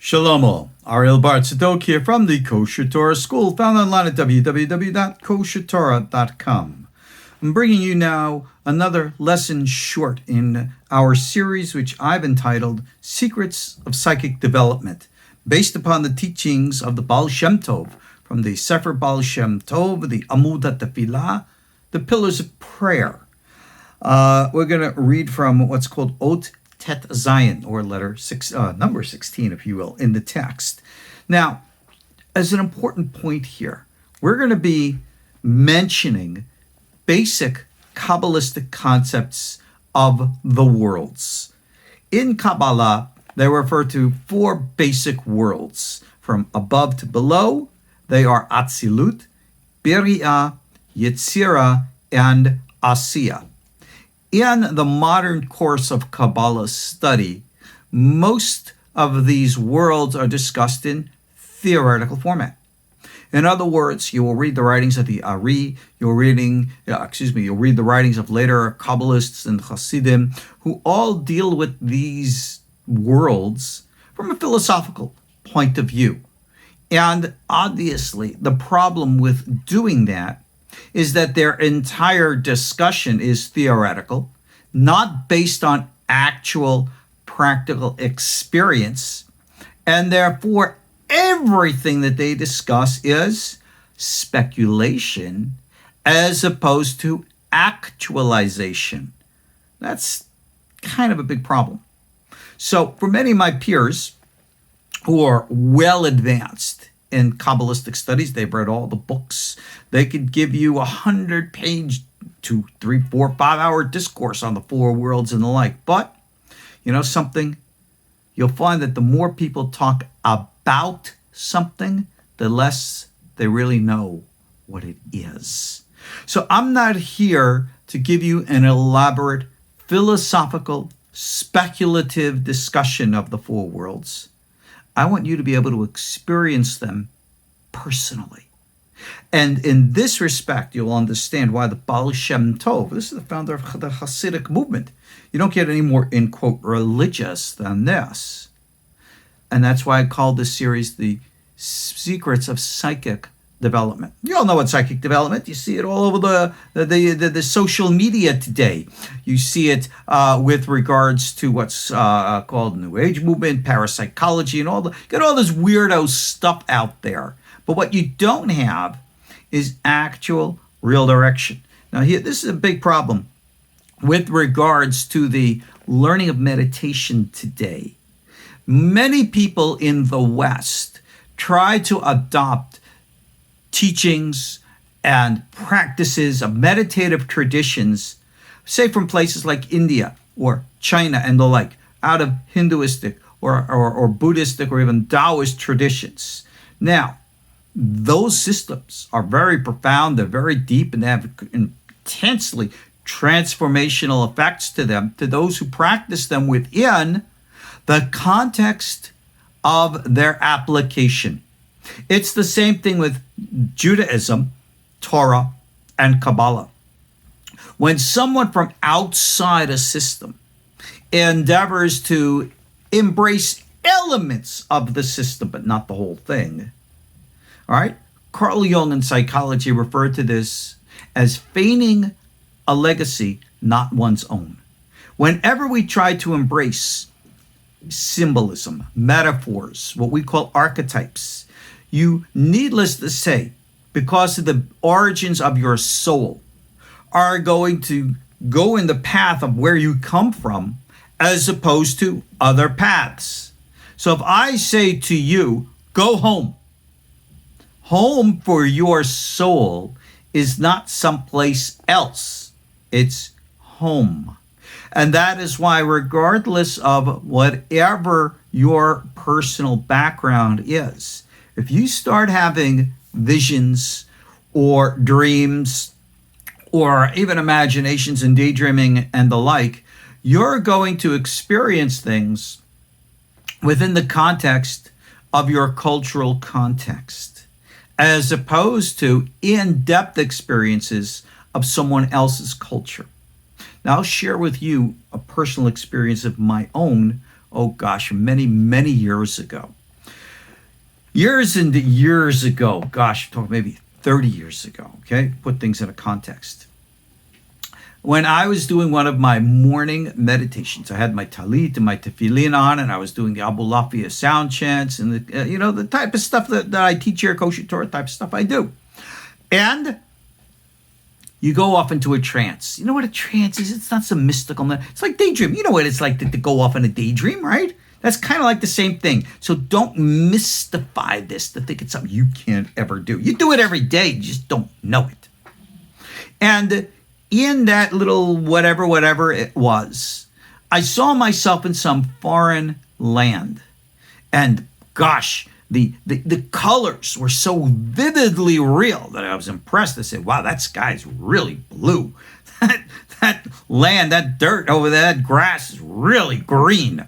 Shalom all. Ariel Tzadok here from the KosherTorah School, found online at www.koshertorah.com. I'm bringing you now another lesson short in our series, which I've entitled Secrets of Psychic Development, based upon the teachings of the Ba'al Shem Tov, from the Sefer Ba'al Shem Tov, the Amud HaTefilah, the Pillars of Prayer. We're going to read from what's called Ot Tet Zion, or number 16, if you will, in the text. Now, as an important point here, we're going to be mentioning basic Kabbalistic concepts of the worlds. In Kabbalah, they refer to four basic worlds. From above to below, they are Atzilut, Beriah, Yetzirah, and Asiya. In the modern course of Kabbalah study, most of these worlds are discussed in theoretical format. In other words, you will read the writings of the Ariel, you'll read the writings of later Kabbalists and Hasidim, who all deal with these worlds from a philosophical point of view. And obviously, the problem with doing that is that their entire discussion is theoretical, not based on actual practical experience, and therefore everything that they discuss is speculation as opposed to actualization. That's kind of a big problem. So for many of my peers who are well advanced in Kabbalistic studies, they've read all the books. They could give you 100-page, 2, 3, 4, 5-hour discourse on the four worlds and the like. But, you know something? You'll find that the more people talk about something, the less they really know what it is. So I'm not here to give you an elaborate, philosophical, speculative discussion of the four worlds. I want you to be able to experience them personally. And in this respect, you'll understand why the Ba'al Shem Tov, this is the founder of the Hasidic movement, you don't get any more, in quote, religious than this. And that's why I called this series the Secrets of Psychic Development. You all know what psychic development. You see it all over the social media today. You see it with regards to what's called New Age movement, parapsychology, and get all this weirdo stuff out there. But what you don't have is actual real direction. Now here, this is a big problem with regards to the learning of meditation today. Many people in the West try to adopt teachings and practices of meditative traditions, say from places like India or China and the like, out of Hinduistic or Buddhistic or even Taoist traditions. Now, those systems are very profound, they're very deep, and they have intensely transformational effects to them, to those who practice them within the context of their application. It's the same thing with Judaism, Torah, and Kabbalah. When someone from outside a system endeavors to embrace elements of the system, but not the whole thing, all right? Carl Jung in psychology referred to this as feigning a legacy not one's own. Whenever we try to embrace symbolism, metaphors, what we call archetypes, you, needless to say, because of the origins of your soul, are going to go in the path of where you come from as opposed to other paths. So if I say to you, go home, home for your soul is not someplace else. It's home. And that is why, regardless of whatever your personal background is, if you start having visions or dreams or even imaginations and daydreaming and the like, you're going to experience things within the context of your cultural context, as opposed to in-depth experiences of someone else's culture. Now, I'll share with you a personal experience of my own, many, many years ago. Years and years ago, gosh, maybe 30 years ago, okay? Put things in a context. When I was doing one of my morning meditations, I had my talit and my tefillin on, and I was doing the Abu Lafia sound chants and the type of stuff that I teach here, KosherTorah type of stuff I do. And you go off into a trance. You know what a trance is? It's not some mystical. It's like daydream. You know what it's like to go off in a daydream, right? That's kind of like the same thing. So don't mystify this to think it's something you can't ever do. You do it every day, you just don't know it. And in that little whatever it was, I saw myself in some foreign land. And gosh, the colors were so vividly real that I was impressed. I said, wow, that sky's really blue. That land, that dirt over there, that grass is really green.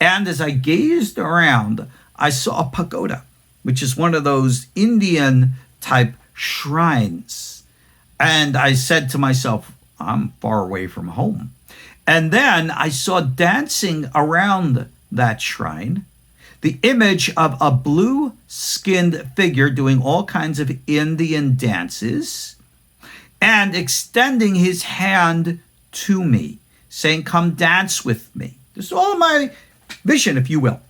And as I gazed around, I saw a pagoda, which is one of those Indian type shrines. And I said to myself, I'm far away from home. And then I saw dancing around that shrine the image of a blue-skinned figure doing all kinds of Indian dances and extending his hand to me, saying, come dance with me. This is all my vision, if you will.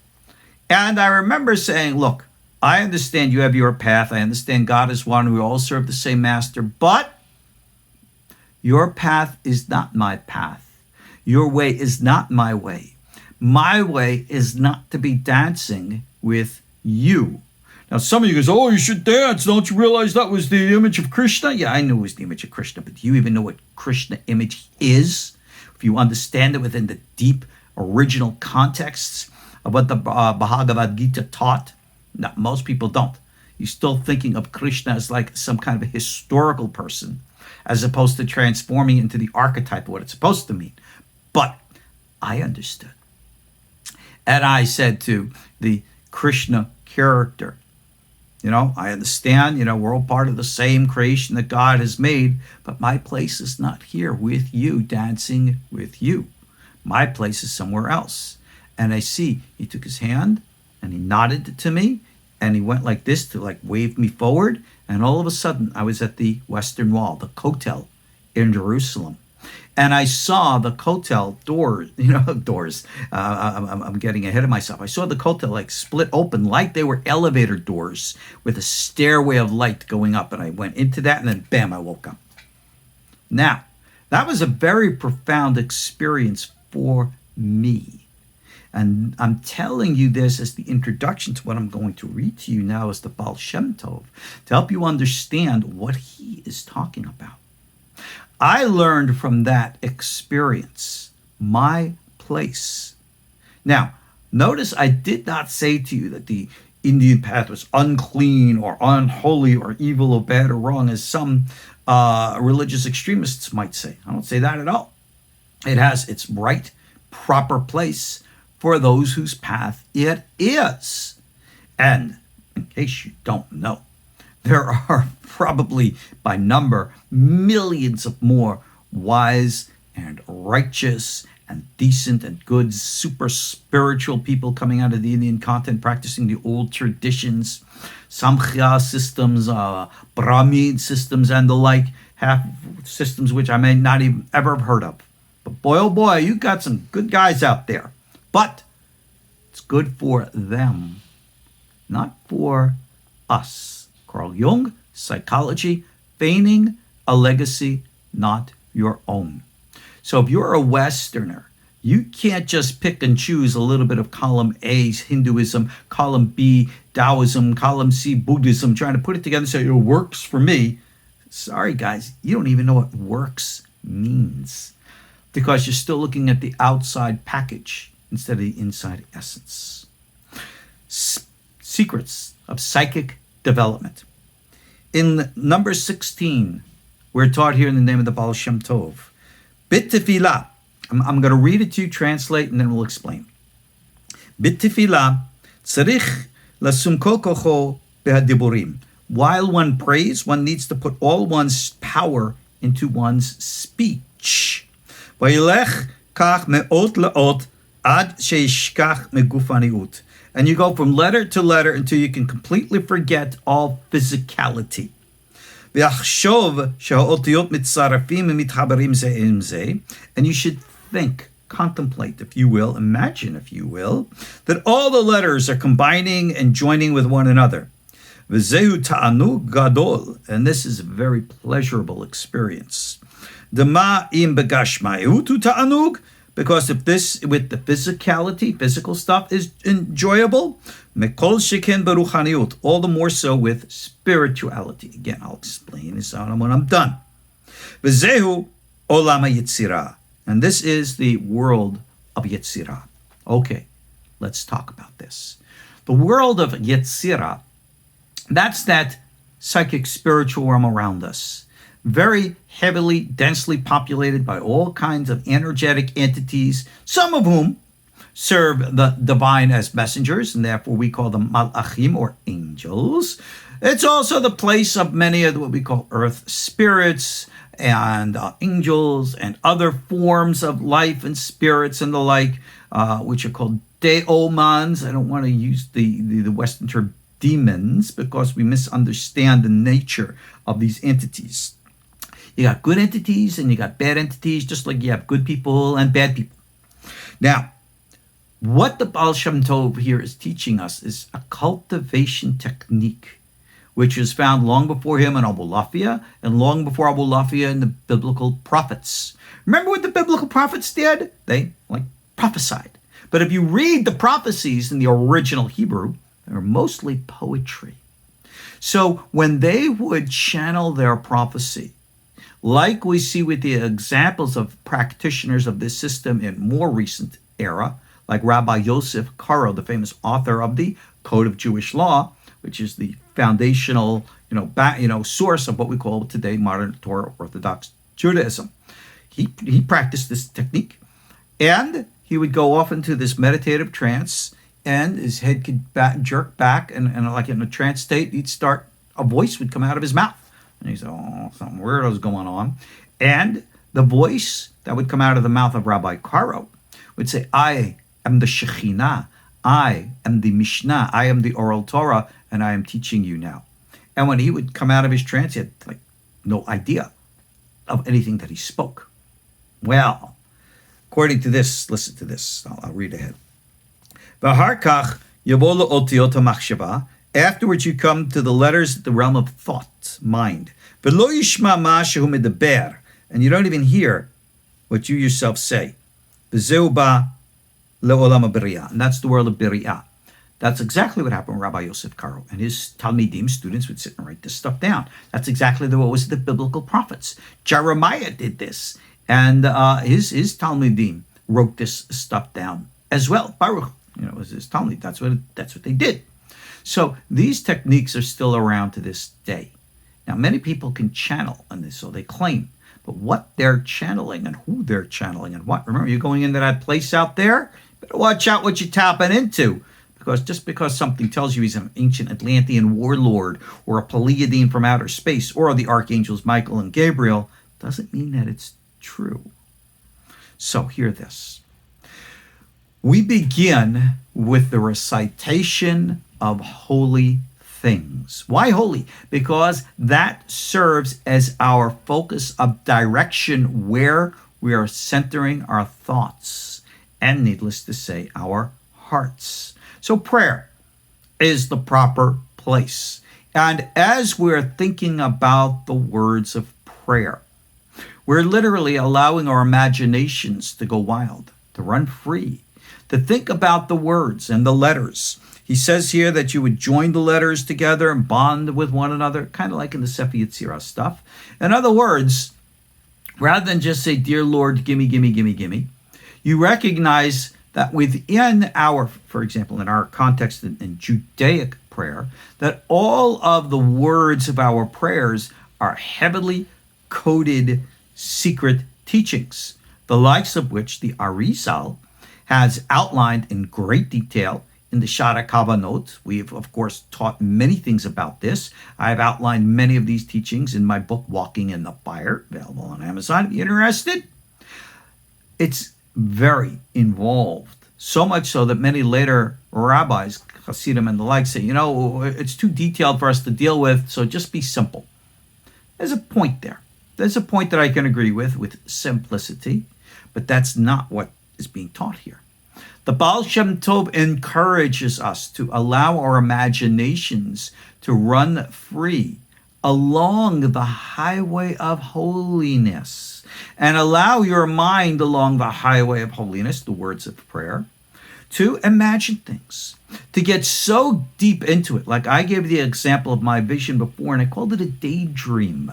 And I remember saying, look, I understand you have your path. I understand God is one. We all serve the same master. But your path is not my path. Your way is not my way. My way is not to be dancing with you. Now, some of you goes, oh, you should dance. Don't you realize that was the image of Krishna? Yeah, I knew it was the image of Krishna. But do you even know what Krishna image is? If you understand it within the deep original contexts of what the Bhagavad Gita taught, no, most people don't. You're still thinking of Krishna as like some kind of a historical person, as opposed to transforming into the archetype of what it's supposed to mean. But I understood. And I said to the Krishna character, I understand, we're all part of the same creation that God has made, but my place is not here with you, dancing with you. My place is somewhere else. And I see he took his hand and he nodded to me and he went like this to wave me forward. And all of a sudden I was at the Western Wall, the Kotel in Jerusalem. And I saw the Kotel doors. I'm getting ahead of myself. I saw the Kotel split open like they were elevator doors with a stairway of light going up. And I went into that and then bam, I woke up. Now, that was a very profound experience for me. And I'm telling you this as the introduction to what I'm going to read to you now as the Ba'al Shem Tov, to help you understand what he is talking about. I learned from that experience my place. Now, notice I did not say to you that the Indian path was unclean or unholy or evil or bad or wrong, as some religious extremists might say. I don't say that at all. It has its right, proper place for those whose path it is. And in case you don't know, there are probably by number millions of more wise and righteous and decent and good super spiritual people coming out of the Indian continent practicing the old traditions, Samkhya systems, Brahmin systems and the like, half systems which I may not even ever have heard of. But boy, oh boy, you got some good guys out there. But it's good for them, not for us. Carl Jung, psychology, feigning a legacy not your own. So if you're a Westerner, you can't just pick and choose a little bit of column A, Hinduism, column B, Taoism, column C, Buddhism, trying to put it together and say, it works for me. Sorry, guys, you don't even know what works means because you're still looking at the outside package instead of the inside essence. Secrets of psychic development. In number 16, we're taught here in the name of the Ba'al Shem Tov. HaTefilah. I'm going to read it to you, translate, and then we'll explain. HaTefilah tzarich lasum kol kocho behadiburim. While one prays, one needs to put all one's power into one's speech. Vayilech kach me'ot le'ot Ad sheishkach megufaniut. And you go from letter to letter until you can completely forget all physicality. And you should think, contemplate, if you will, imagine, if you will, that all the letters are combining and joining with one another. V'zehu ta'anug gadol, and this is a very pleasurable experience. Dema im begashmaiutu ta'anug, because if this, with the physicality, physical stuff is enjoyable, mekol sheken beruchaniut, all the more so with spirituality. Again, I'll explain this out when I'm done. V'zehu olam Yetzirah, and this is the world of Yetzirah. Okay, let's talk about this. The world of Yetzirah, that's that psychic spiritual realm around us. Very heavily, densely populated by all kinds of energetic entities, some of whom serve the divine as messengers, and therefore we call them malachim, or angels. It's also the place of many of what we call earth spirits and angels and other forms of life and spirits and the like, which are called daemons. I don't want to use the Western term demons because we misunderstand the nature of these entities. You got good entities and you got bad entities, just like you have good people and bad people. Now, what the Ba'al Shem Tov here is teaching us is a cultivation technique, which is found long before him in Abulafia and long before Abulafia in the biblical prophets. Remember what the biblical prophets did? They prophesied. But if you read the prophecies in the original Hebrew, they're mostly poetry. So when they would channel their prophecy, like we see with the examples of practitioners of this system in more recent era, like Rabbi Yosef Karo, the famous author of the Code of Jewish Law, which is the foundational, source of what we call today modern Torah Orthodox Judaism. He practiced this technique, and he would go off into this meditative trance, and his head could jerk back, and like in a trance state, a voice would come out of his mouth. And he said, something weird is going on. And the voice that would come out of the mouth of Rabbi Karo would say, I am the Shekhinah, I am the Mishnah, I am the oral Torah, and I am teaching you now. And when he would come out of his trance, he had no idea of anything that he spoke. Well, according to this, listen to this. I'll read ahead. V'harkach yavo le'otiot ha'machshava. Afterwards, you come to the letters, the realm of thought, mind. V'lo yishma ma shehu medaber, and you don't even hear what you yourself say. V'zeu ba le'olam ha'Beriah, and that's the world of Beriah. That's exactly what happened with Rabbi Yosef Karo, and his Talmidim students would sit and write this stuff down. That's exactly what was the biblical prophets. Jeremiah did this, and his Talmidim wrote this stuff down as well. Baruch, was his Talmud. That's what they did. So these techniques are still around to this day. Now, many people can channel on this, so they claim. But what they're channeling and who they're channeling and what. Remember, you're going into that place out there, better watch out what you're tapping into. Because just because something tells you he's an ancient Atlantean warlord or a Pleiadian from outer space or the archangels Michael and Gabriel doesn't mean that it's true. So hear this. We begin with the recitation of holy things. Why holy? Because that serves as our focus of direction where we are centering our thoughts and, needless to say, our hearts. So prayer is the proper place. And as we're thinking about the words of prayer, we're literally allowing our imaginations to go wild, to run free, to think about the words and the letters. He says here that you would join the letters together and bond with one another, kind of like in the Sefer Yetzirah stuff. In other words, rather than just say, Dear Lord, gimme, gimme, gimme, gimme, you recognize that within our, for example, in our context in Judaic prayer, that all of the words of our prayers are heavily coded secret teachings, the likes of which the Arizal has outlined in great detail in the Shara Kavanot. We've, of course, taught many things about this. I've outlined many of these teachings in my book, Walking in the Fire, available on Amazon if you're interested. It's very involved. So much so that many later rabbis, Hasidim and the like, say, it's too detailed for us to deal with, so just be simple. There's a point there. There's a point that I can agree with simplicity, but that's not what is being taught here. The Ba'al Shem Tov encourages us to allow our imaginations to run free along the highway of holiness, and allow your mind along the highway of holiness, the words of prayer, to imagine things, to get so deep into it. Like I gave the example of my vision before, and I called it a daydream.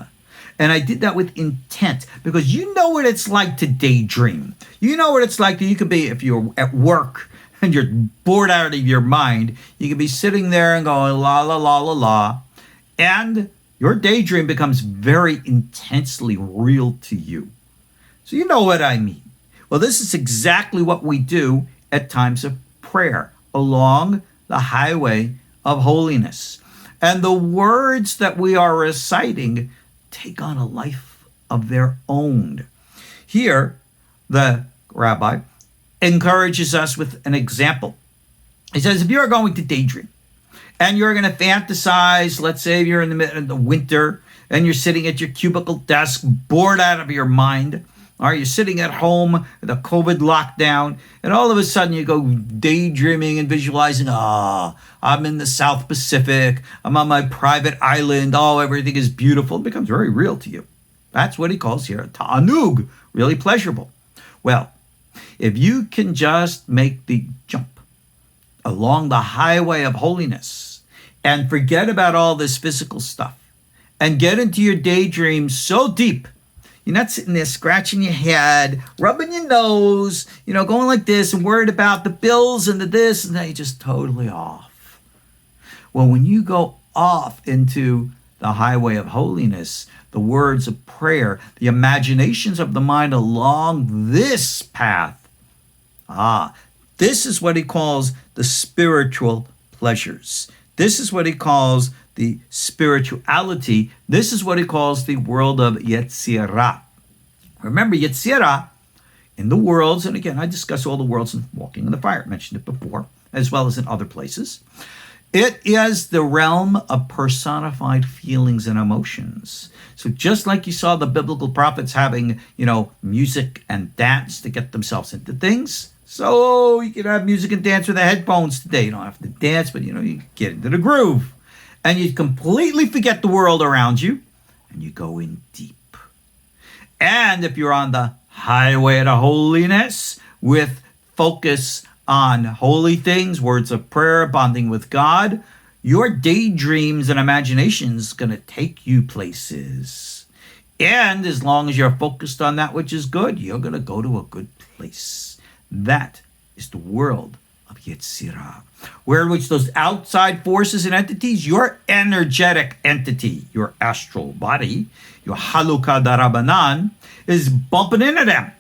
And I did that with intent, because you know what it's like to daydream. You know what it's like that you could be, if you're at work and you're bored out of your mind, you could be sitting there and going la, la, la, la, la. And your daydream becomes very intensely real to you. So you know what I mean. Well, this is exactly what we do at times of prayer along the highway of holiness. And the words that we are reciting take on a life of their own. Here, the rabbi encourages us with an example. He says, if you're going to daydream and you're going to fantasize, let's say you're in the middle of the winter and you're sitting at your cubicle desk, bored out of your mind, or you're sitting at home, the COVID lockdown, and all of a sudden you go daydreaming and visualizing, I'm in the South Pacific, I'm on my private island, everything is beautiful. It becomes very real to you. That's what he calls here ta'anug, really pleasurable. Well, if you can just make the jump along the highway of holiness and forget about all this physical stuff and get into your daydream so deep, you're not sitting there scratching your head, rubbing your nose, going like this and worried about the bills and the this and that. You're just totally off. Well, when you go off into the highway of holiness, the words of prayer, the imaginations of the mind along this path, this is what he calls the spiritual pleasures. This is what he calls the spirituality. This is what he calls the world of Yetzirah. Remember, Yetzirah in the worlds, and again, I discuss all the worlds in Walking in the Fire. I mentioned it before, as well as in other places. It is the realm of personified feelings and emotions. So just like you saw the biblical prophets having, music and dance to get themselves into things, so you can have music and dance with the headphones today. You don't have to dance, but you get into the groove. And you completely forget the world around you, and you go in deep. And if you're on the highway to holiness with focus on holy things, words of prayer, bonding with God, your daydreams and imaginations going to take you places. And as long as you're focused on that which is good, you're going to go to a good place. That is the world of Yetzirah, where in which those outside forces and entities, your energetic entity, your astral body, your halukah darabanan, is bumping into them.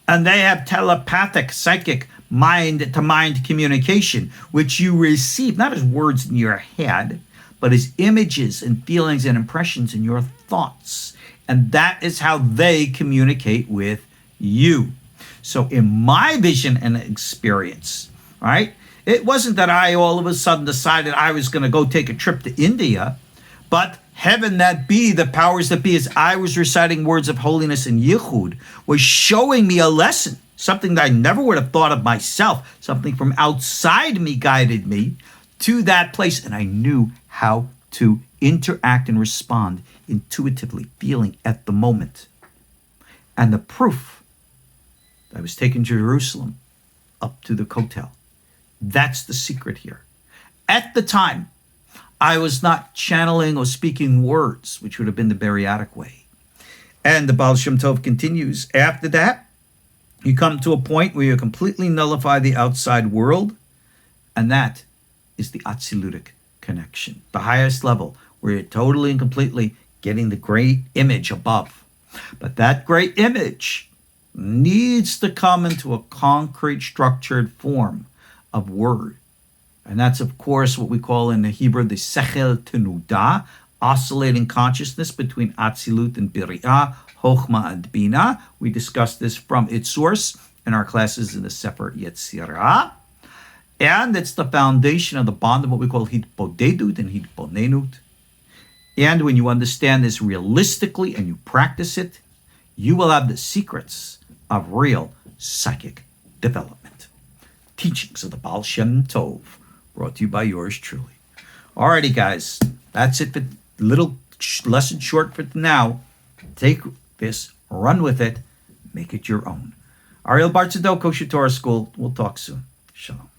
And they have telepathic, psychic, mind-to-mind communication, which you receive not as words in your head, but as images and feelings and impressions in your thoughts. And that is how they communicate with you. So in my vision and experience, right, it wasn't that I all of a sudden decided I was going to go take a trip to India, but heaven that be, the powers that be, as I was reciting words of holiness and yichud, was showing me a lesson, something that I never would have thought of myself, something from outside me guided me to that place, and I knew how to interact and respond intuitively, feeling at the moment. And the proof, I was taken to Jerusalem, up to the Kotel. That's the secret here. At the time, I was not channeling or speaking words, which would have been the Beriatic way. And the Ba'al Shem Tov continues, after that, you come to a point where you completely nullify the outside world, and that is the Atzilutic connection, the highest level, where you're totally and completely getting the great image above. But that great image needs to come into a concrete, structured form of word. And that's, of course, what we call in the Hebrew the Sechel Tenuda, oscillating consciousness between Atzilut and Beriah, Chochmah and Bina. We discussed this from its source in our classes in the Sefer Yetzirah. And it's the foundation of the bond of what we call hitbodedut and hitbonenut. And when you understand this realistically and you practice it, you will have the secrets of real psychic development. Teachings of the Ba'al Shem Tov, brought to you by yours truly. Alrighty, guys, that's it for little lesson short for now. Take this, run with it, make it your own. Ariel Tzadok, Kosher Torah School. We'll talk soon. Shalom.